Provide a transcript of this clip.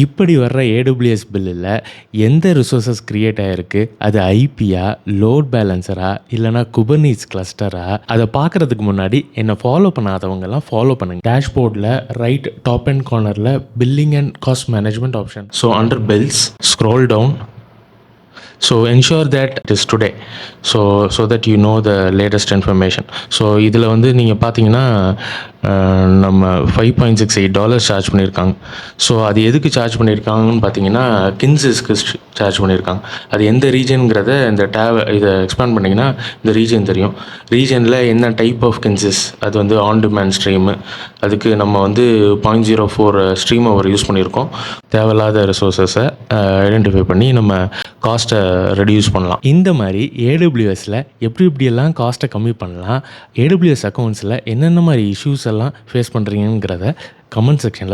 இப்படி வர்ற ஏடபிள்யூஎஸ் பில்லில் எந்த ரிசோர்ஸஸ் க்ரியேட் ஆகிருக்கு, அது ஐபியா, லோட் பேலன்சரா, இல்லைனா குபர்னீட்ஸ் கிளஸ்டரா, அதை பார்க்குறதுக்கு முன்னாடி என்னை ஃபாலோ பண்ணாதவங்கெல்லாம் ஃபாலோ பண்ணுங்கள். டேஷ்போர்டில் ரைட் டாப் அண்ட் கார்னரில் billing and cost management option. So under bills scroll down. So ensure that it is today, so that you know the latest information. So இதில் வந்து நீங்கள் பார்த்தீங்கன்னா நம்ம $5.68 சார்ஜ் பண்ணியிருக்காங்க. ஸோ அது எதுக்கு சார்ஜ் பண்ணியிருக்காங்கன்னு பார்த்தீங்கன்னா கின்சிஸ்க்கு சார்ஜ் பண்ணியிருக்காங்க. அது எந்த ரீஜனுங்கிறத இந்த இதை எக்ஸ்பேண்ட் பண்ணிங்கன்னா இந்த ரீஜன் தெரியும். ரீஜனில் என்ன டைப் ஆஃப் கின்சிஸ், அது வந்து ஆன் டிமாண்ட் ஸ்ட்ரீமு, அதுக்கு நம்ம வந்து 0.04 ஸ்ட்ரீம் ஓவர் யூஸ் பண்ணியிருக்கோம். தேவையில்லாத ரிசோர்ஸஸை ஐடென்டிஃபை பண்ணி நம்ம காஸ்ட்டை ரெடியூஸ் பண்ணலாம். இந்த மாதிரி ஏடபிள்யூஎஸில் எப்படியெல்லாம் காஸ்ட்டை கம்மி பண்ணலாம், ஏடபிள்யூஎஸ் அக்கௌண்ட்ஸில் என்னென்ன மாதிரி இஷ்யூஸ் எல்லாம் ஃபேஸ் பண்ணுறீங்கிறத கமெண்ட் செக்ஷனில்